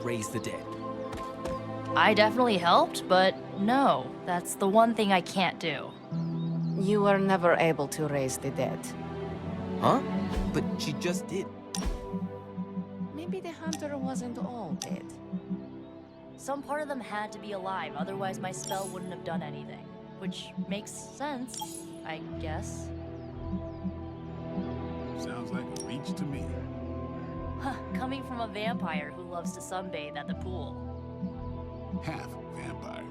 raise the dead. I definitely helped, but no, that's the one thing I can't do. You were never able to raise the dead. Huh? But she just did. Maybe the hunter wasn't all dead. Some part of them had to be alive, otherwise my spell wouldn't have done anything. Which makes sense, I guess. Sounds like a reach to me. Huh, coming from a vampire who loves to sunbathe at the pool. Half vampire.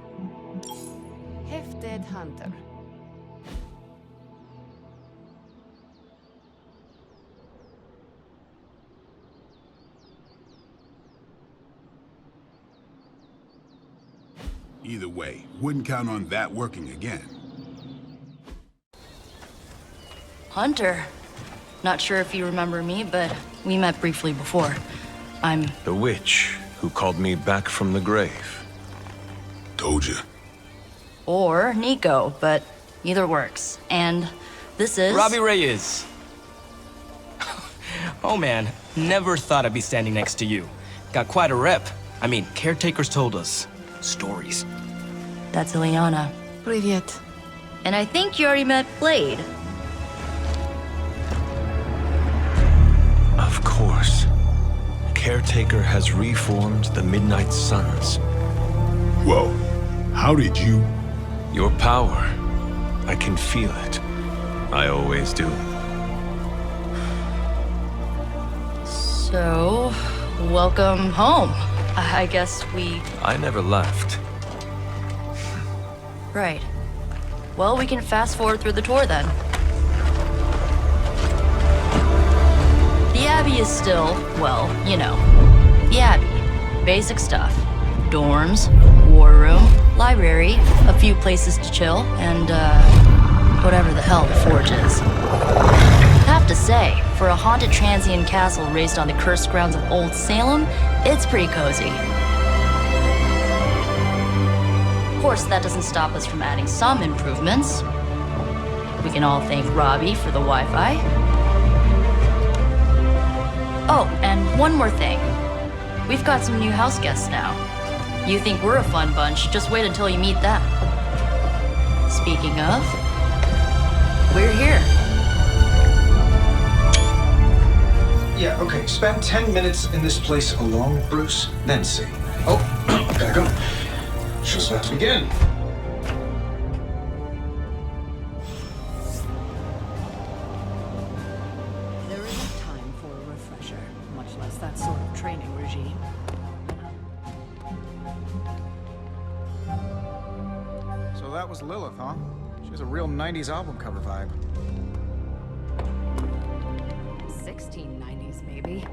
Half-dead hunter. Either way, wouldn't count on that working again. Hunter. Not sure if you remember me, but we met briefly before. I'm... The witch who called me back from the grave. Told ya. Or Nico, but either works. And this is... Robbie Reyes. Oh man, never thought I'd be standing next to you. Got quite a rep. I mean, caretakers told us stories. That's Ileana. Привет. And I think you already met Blade. Of course. Caretaker has reformed the Midnight Suns. Whoa. How did you? Your power. I can feel it. I always do. So, welcome home. I guess we... I never left. Right. Well, we can fast forward through the tour then. The Abbey is still, well, you know, the Abbey. Basic stuff. Dorms, war room, library, a few places to chill, and, whatever the hell the Forge is. Have to say, for a haunted transient castle raised on the cursed grounds of Old Salem, it's pretty cozy. Of course, that doesn't stop us from adding some improvements. We can all thank Robbie for the Wi-Fi. Oh, and one more thing. We've got some new house guests now. You think we're a fun bunch, just wait until you meet them. Speaking of, we're here. Yeah, okay. Spend 10 minutes in this place alone, Bruce, then see. Oh, gotta go. Show's about to begin. There isn't time for a refresher, much less that sort of training regime. So that was Lilith, huh? She has a real 90s album cover vibe. 1690s, maybe.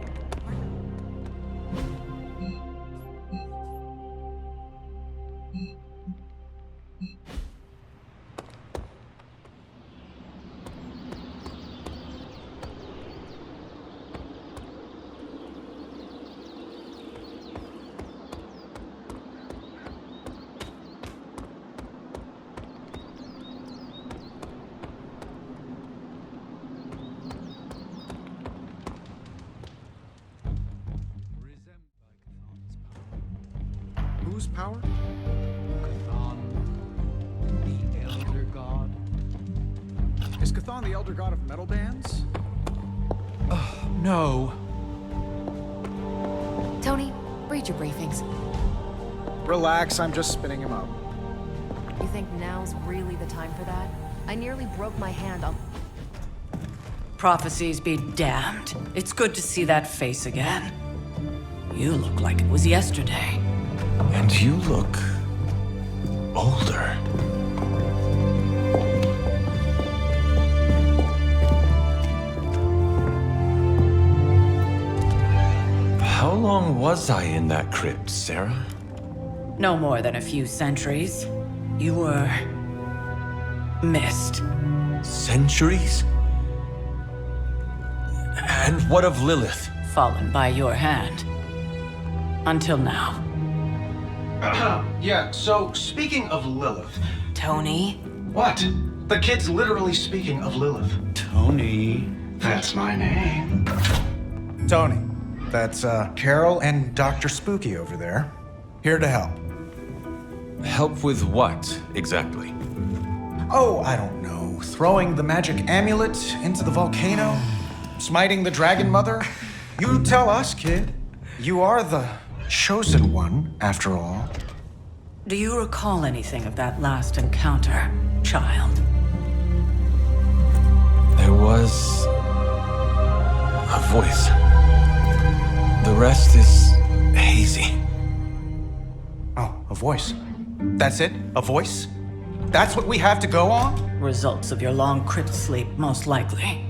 Whose power? Chthon, the Elder God. Is Chthon the elder god of metal bands? No. Tony, read your briefings. Relax, I'm just spinning him up. You think now's really the time for that? I nearly broke my hand on... Prophecies be damned. It's good to see that face again. You look like it was yesterday. And you look... older. How long was I in that crypt, Sarah? No more than a few centuries. You were... missed. Centuries? And what of Lilith? Fallen by your hand. Until now. Yeah, so speaking of Lilith... Tony? What? The kid's literally speaking of Lilith. Tony. That's my name. Tony, That's Carol and Dr. Spooky over there. Here to help. Help with what, exactly? Oh, I don't know. Throwing the magic amulet into the volcano? Smiting the dragon mother? You tell us, kid. You are the chosen one, after all. Do you recall anything of that last encounter, child? There was a voice. The rest is hazy. Oh, a voice. That's it? A voice? That's what we have to go on? Results of your long crypt sleep, most likely.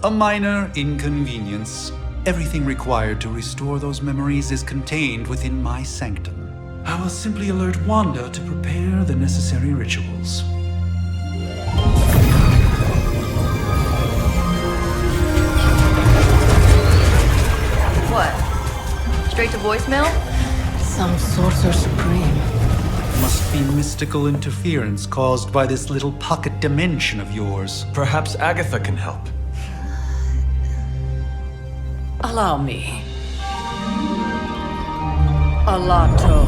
A minor inconvenience. Everything required to restore those memories is contained within my sanctum. I will simply alert Wanda to prepare the necessary rituals. What? Straight to voicemail? Some sorcerer supreme. Must be mystical interference caused by this little pocket dimension of yours. Perhaps Agatha can help. Allow me. Alato.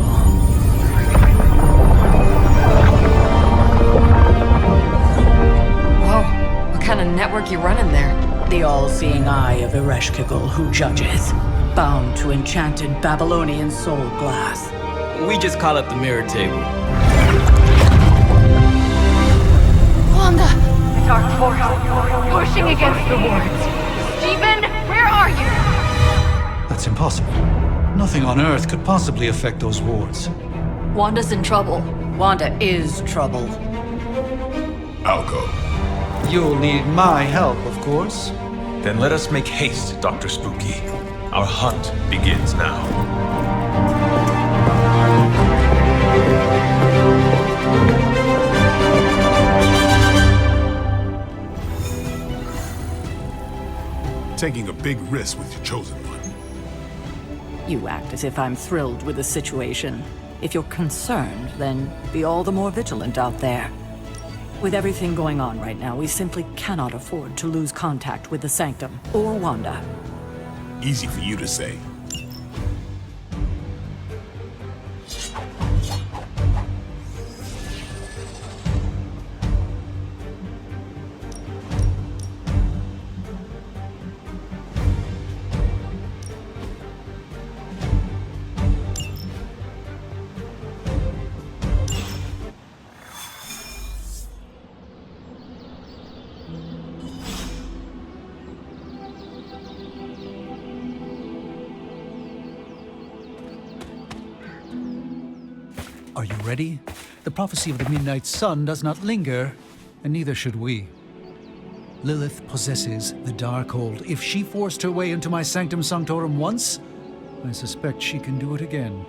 Whoa, what kind of network you running there? The all-seeing eye of Ereshkigal who judges, bound to enchanted Babylonian soul glass. We just call it the mirror table. Wanda! Dark force, pushing against the wards. Steven, where are you? That's impossible. Nothing on Earth could possibly affect those wards. Wanda's in trouble. Wanda is trouble. I'll go. You'll need my help, of course. Then let us make haste, Dr. Spooky. Our hunt begins now. Taking a big risk with your chosen one. You act as if I'm thrilled with the situation. If you're concerned, then be all the more vigilant out there. With everything going on right now, we simply cannot afford to lose contact with the Sanctum or Wanda. Easy for you to say. Are you ready? The prophecy of the Midnight Sun does not linger, and neither should we. Lilith possesses the Darkhold. If she forced her way into my Sanctum Sanctorum once, I suspect she can do it again.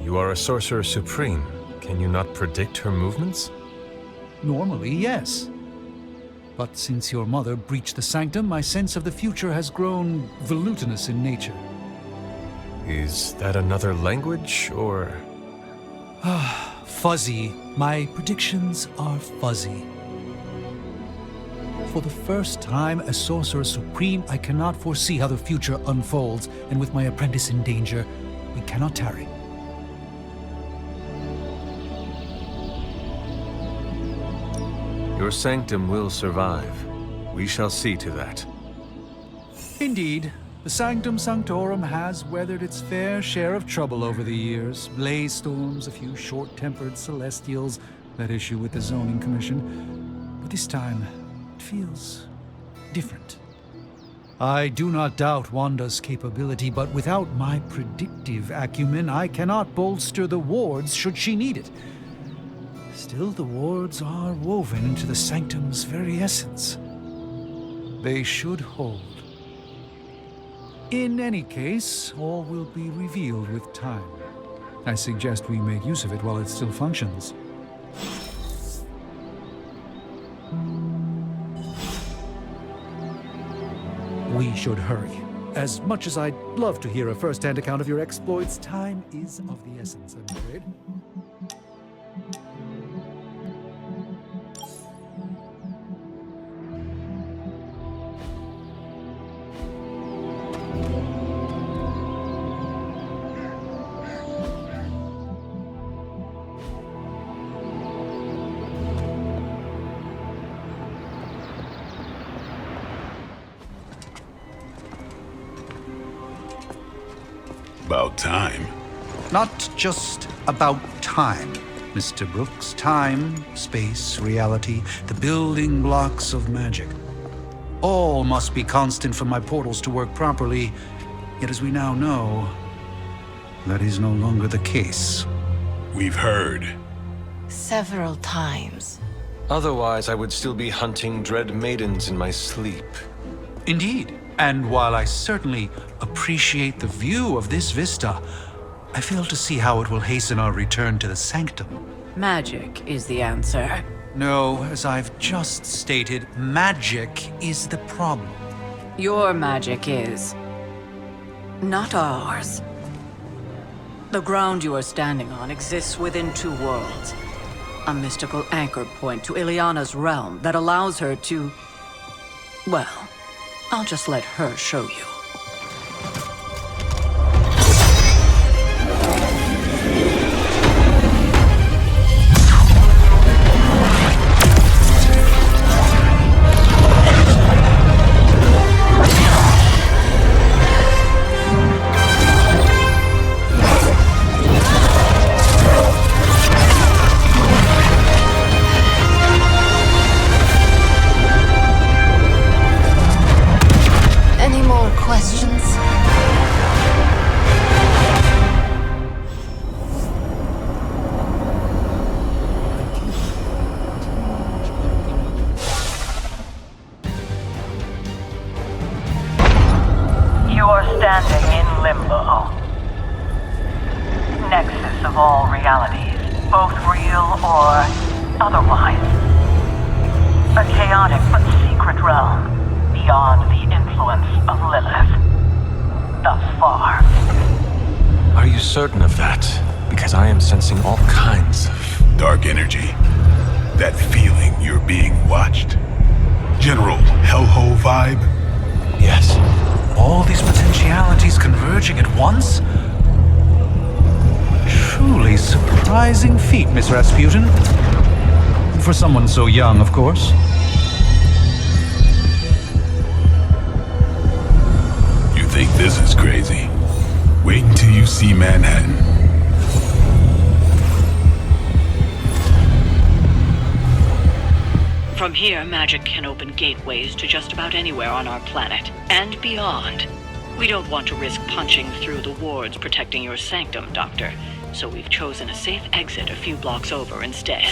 You are a sorcerer supreme. Can you not predict her movements? Normally, yes. But since your mother breached the Sanctum, my sense of the future has grown volutinous in nature. Is that another language, or...? Fuzzy. My predictions are fuzzy. For the first time as Sorcerer Supreme, I cannot foresee how the future unfolds, and with my apprentice in danger, we cannot tarry. Your sanctum will survive. We shall see to that. Indeed, the Sanctum Sanctorum has weathered its fair share of trouble over the years. Blaze storms, a few short-tempered celestials, that issue with the zoning commission. But this time, it feels different. I do not doubt Wanda's capability, but without my predictive acumen, I cannot bolster the wards should she need it. Still, the wards are woven into the Sanctum's very essence. They should hold. In any case, all will be revealed with time. I suggest we make use of it while it still functions. We should hurry. As much as I'd love to hear a first-hand account of your exploits, time is of the essence, I'm afraid. About time. Not just about time, Mr. Brooks. Time, space, reality, the building blocks of magic. All must be constant for my portals to work properly. Yet as we now know, that is no longer the case. We've heard. Several times. Otherwise, I would still be hunting dread maidens in my sleep. Indeed. And while I certainly appreciate the view of this vista, I fail to see how it will hasten our return to the Sanctum. Magic is the answer. No, as I've just stated, magic is the problem. Your magic is not ours. The ground you are standing on exists within two worlds. A mystical anchor point to Ileana's realm that allows her to... Well, I'll just let her show you. Any more questions? You are standing in limbo. Nexus of all realities, both real or otherwise. A chaotic but secret realm, beyond the influence of Lilith. Thus far. Are you certain of that? Because I am sensing all kinds of... Dark energy. That feeling you're being watched. General hellhole vibe. Yes. All these potentialities converging at once? Truly surprising feat, Miss Rasputin. For someone so young, of course. You think this is crazy? Wait until you see Manhattan. From here, magic can open gateways to just about anywhere on our planet, and beyond. We don't want to risk punching through the wards protecting your sanctum, Doctor, so we've chosen a safe exit a few blocks over instead.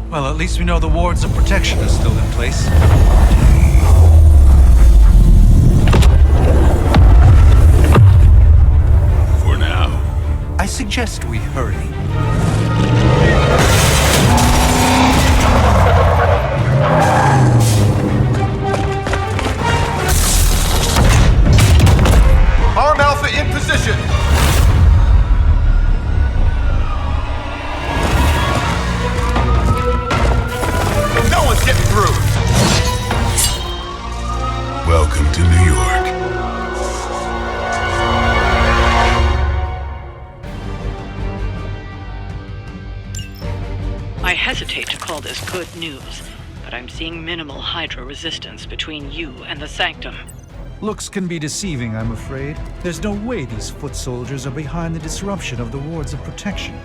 Well, at least we know the wards of protection are still in place. For now. I suggest we hurry. Arm Alpha in position! No one's getting through! Welcome to New York. I hesitate to call this good news, but I'm seeing minimal Hydra resistance between you and the Sanctum. Looks can be deceiving, I'm afraid. There's no way these foot soldiers are behind the disruption of the wards of protection.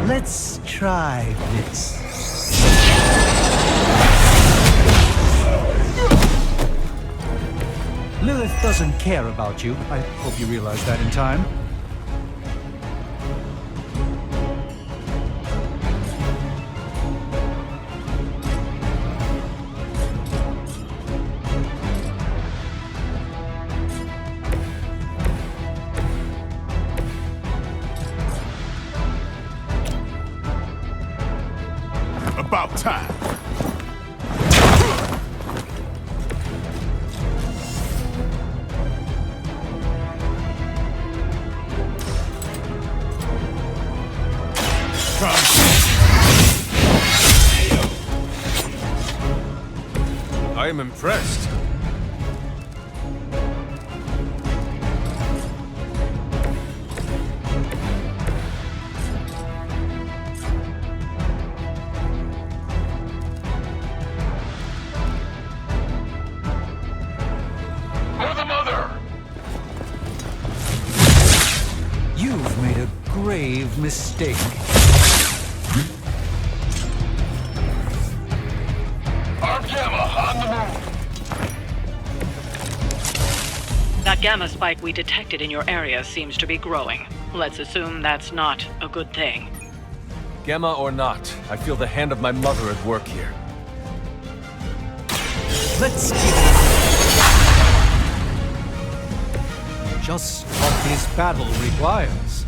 Let's try this. Lilith doesn't care about you. I hope you realize that in time. About time. I am impressed. You've made a grave mistake. That gamma spike we detected in your area seems to be growing. Let's assume that's not a good thing. Gamma or not, I feel the hand of my mother at work here. Let's see just what this battle requires.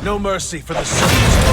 No mercy for the servants.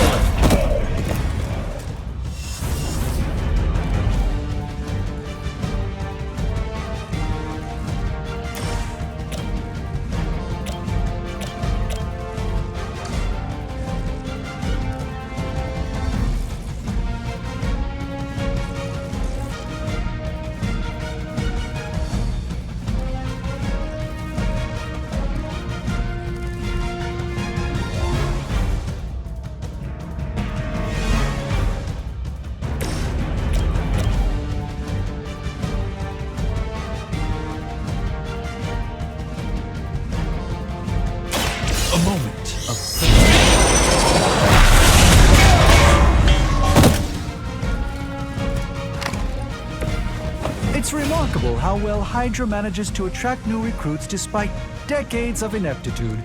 It's remarkable how well Hydra manages to attract new recruits despite decades of ineptitude.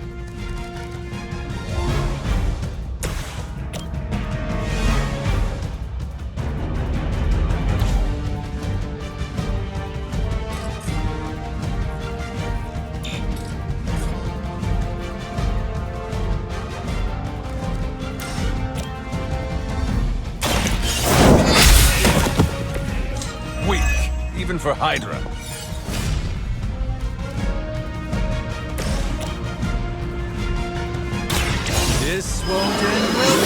Even for Hydra. This won't end well.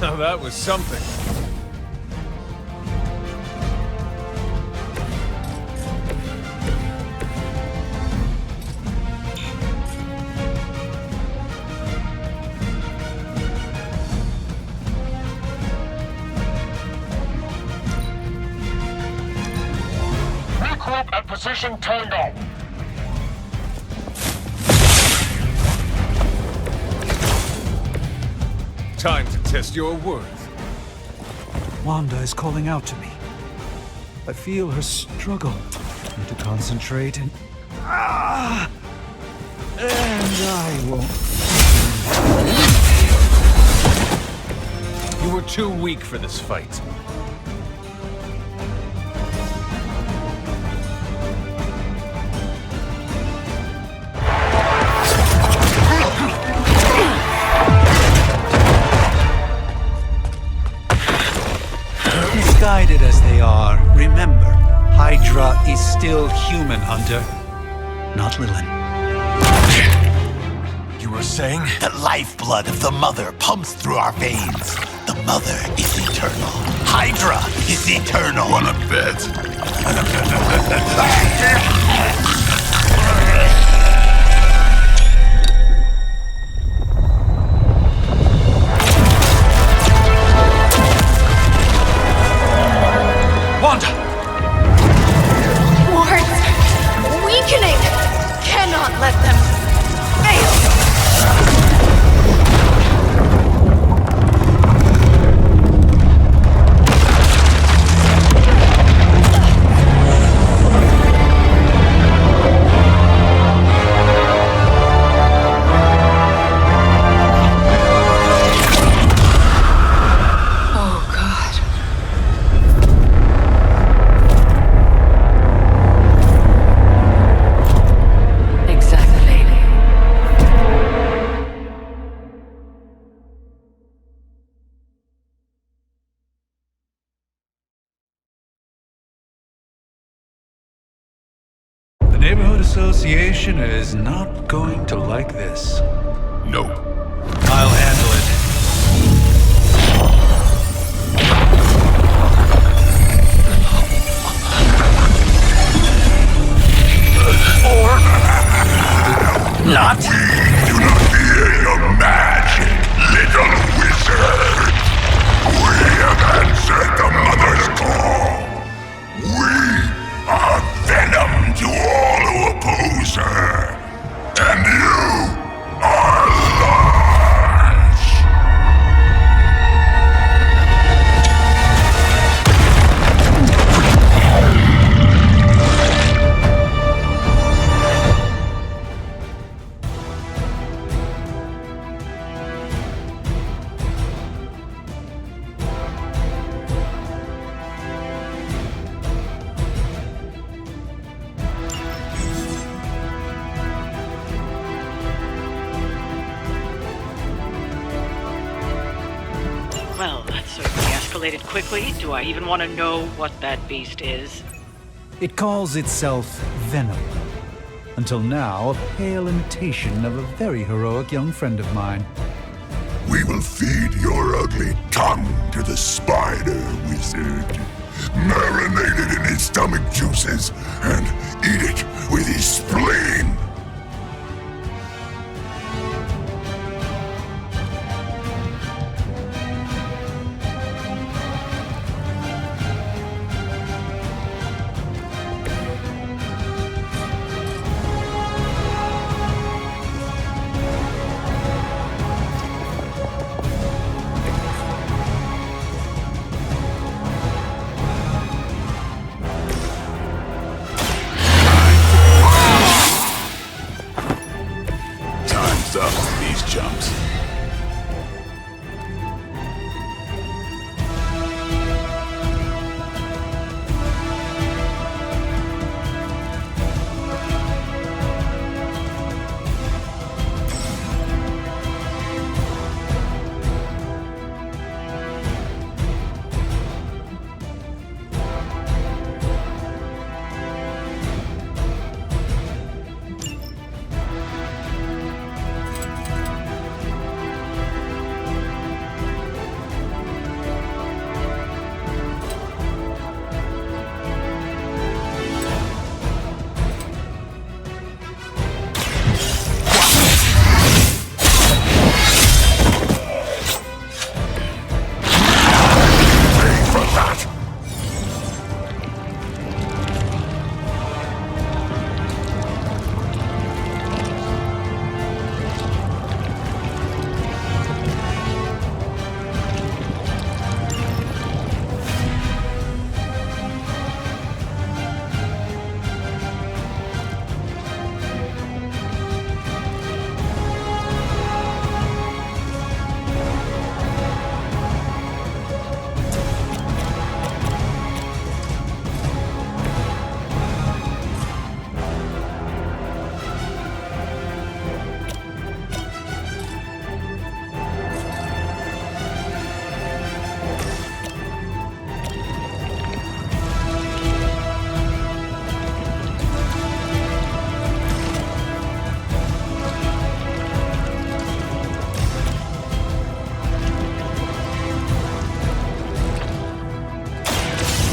Now that was something. At position Tango. Time to test your worth. Wanda is calling out to me. I feel her struggle. Need to concentrate and... And I won't... You were too weak for this fight. Misguided as they are, remember, Hydra is still human, Hunter. Not Lilin. You were saying? The lifeblood of the Mother pumps through our veins. The Mother is eternal. Hydra is eternal. Wanna bet? Wanda! Wards! Weakening! Cannot let them fail! The Neighborhood Association is not going to like this. No. I'll handle it. Or... not? We do not fear your magic, little wizard. We have answered the Mother's call. We are venom to all who oppose her. And you are large. escalated quickly. Do I even want to know what that beast is? It calls itself Venom. Until now, a pale imitation of a very heroic young friend of mine. We will feed your ugly tongue to the spider wizard. Marinate it in his stomach juices and eat it with his spleen.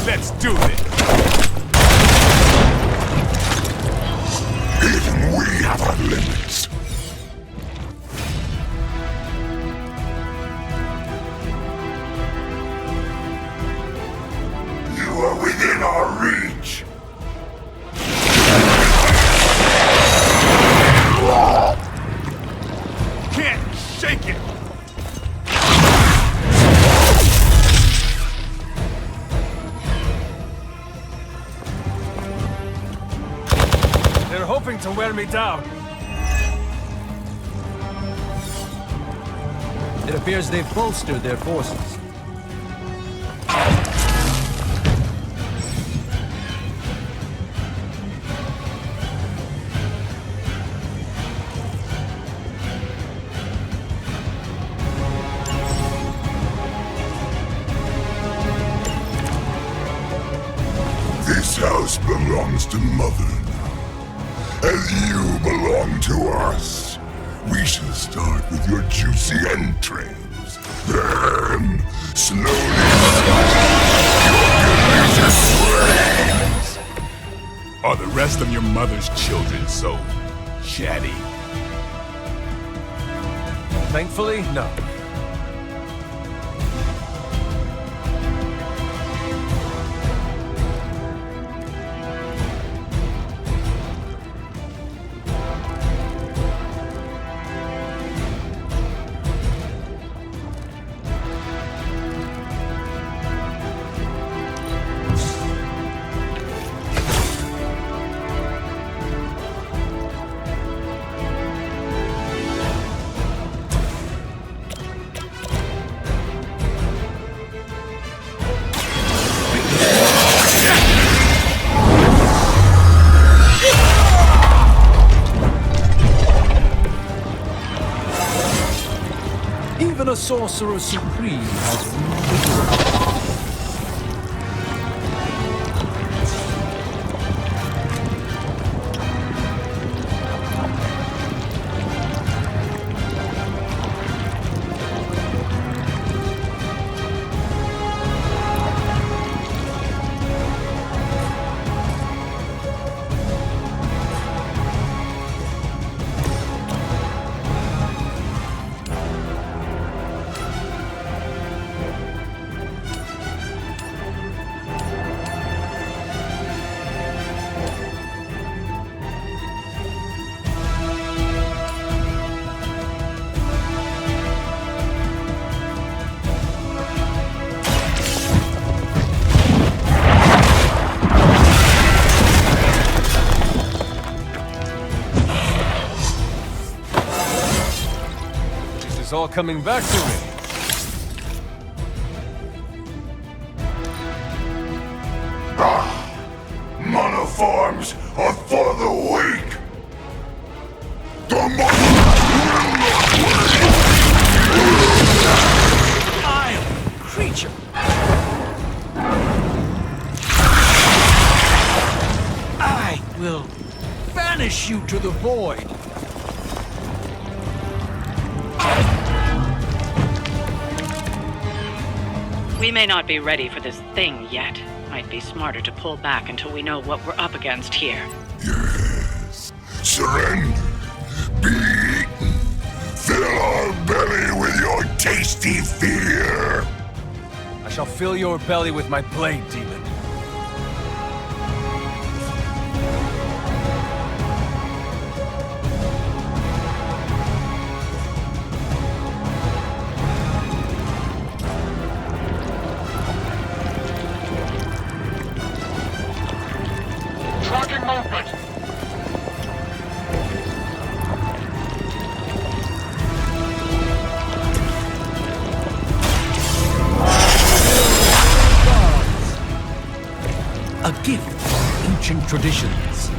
Let's do this! Even we have our limits. You are within our reach. Can't shake it! They're hoping to wear me down. It appears they've bolstered their forces. This house belongs to Mother now, as you belong to us. We shall start with your juicy entrails, then slowly your delicious brains. Are the rest of your mother's children so chatty? Thankfully, no. Even a sorcerer supreme has all coming back to me. Monoforms are for the weak! The Vile creature! I will banish you to the void! We may not be ready for this thing yet. Might be smarter to pull back until we know what we're up against here. Yes. Surrender. Be eaten. Fill our belly with your tasty fear. I shall fill your belly with my blade, demon. Tracking movement. A gift of ancient traditions.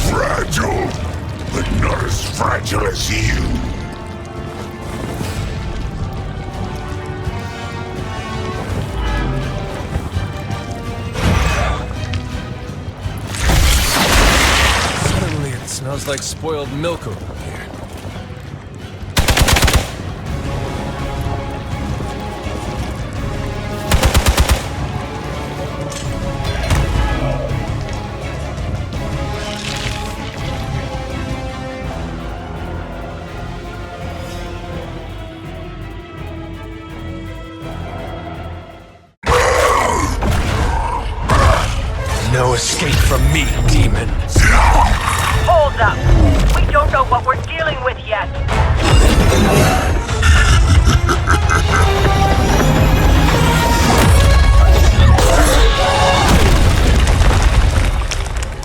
Fragile, but not as fragile as you. Suddenly it smells like spoiled milk over here. No escape from me, demon. Hold up. We don't know what we're dealing with yet.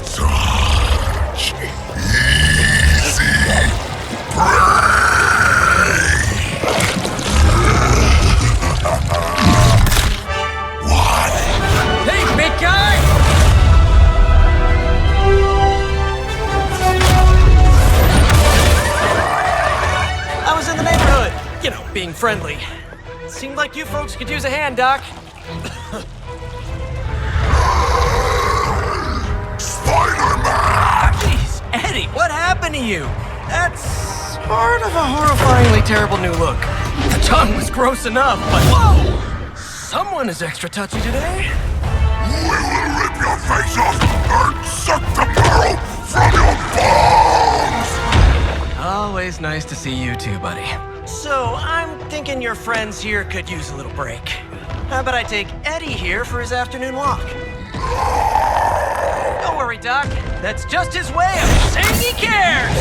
Such easy What? Hey, big guy! I was in the neighborhood, you know, being friendly. Seemed like you folks could use a hand, Doc. Spider-Man! Jeez, Eddie, what happened to you? That's sort of a horrifyingly terrible new look. The tongue was gross enough, but whoa! Someone is extra touchy today. We will rip your face off and suck the marrow from your bones! Always nice to see you too, buddy. So, I'm thinking your friends here could use a little break. How about I take Eddie here for his afternoon walk? Don't worry, Doc. That's just his way of saying he cares!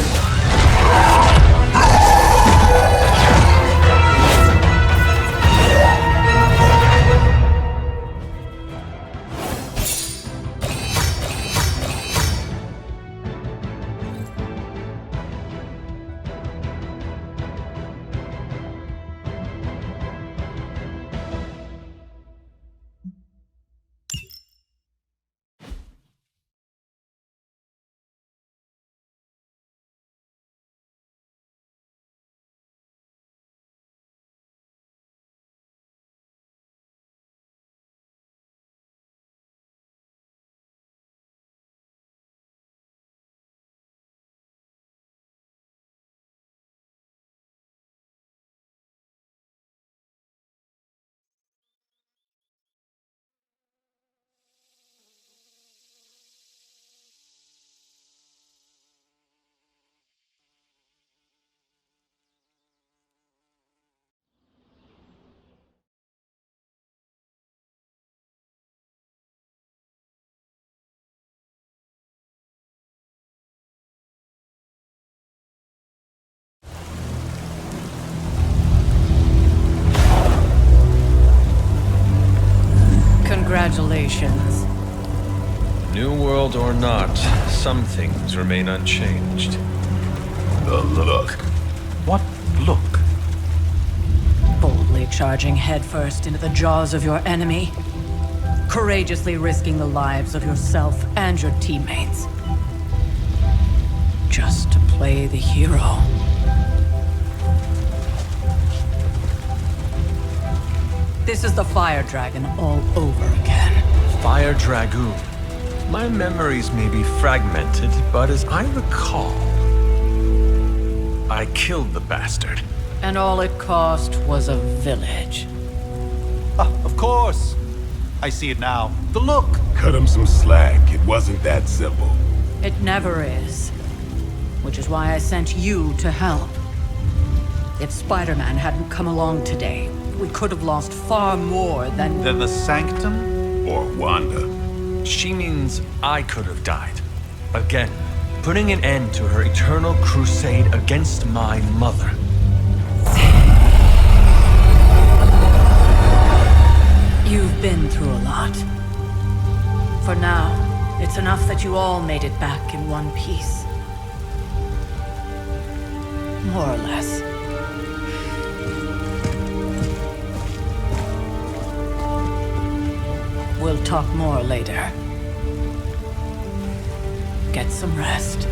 Congratulations. New world or not, some things remain unchanged. The look. What look? Boldly charging headfirst into the jaws of your enemy. Courageously risking the lives of yourself and your teammates. Just to play the hero. This is the Fire Dragon all over again. Fire Dragoon. My memories may be fragmented, but as I recall, I killed the bastard. And all it cost was a village. Ah, of course. I see it now. The look. Cut him some slack. It wasn't that simple. It never is. Which is why I sent you to help. If Spider-Man hadn't come along today, we could have lost far more than... Than the Sanctum? Or Wanda. She means I could have died. Again, putting an end to her eternal crusade against my mother. You've been through a lot. For now, it's enough that you all made it back in one piece. More or less. We'll talk more later. Get some rest.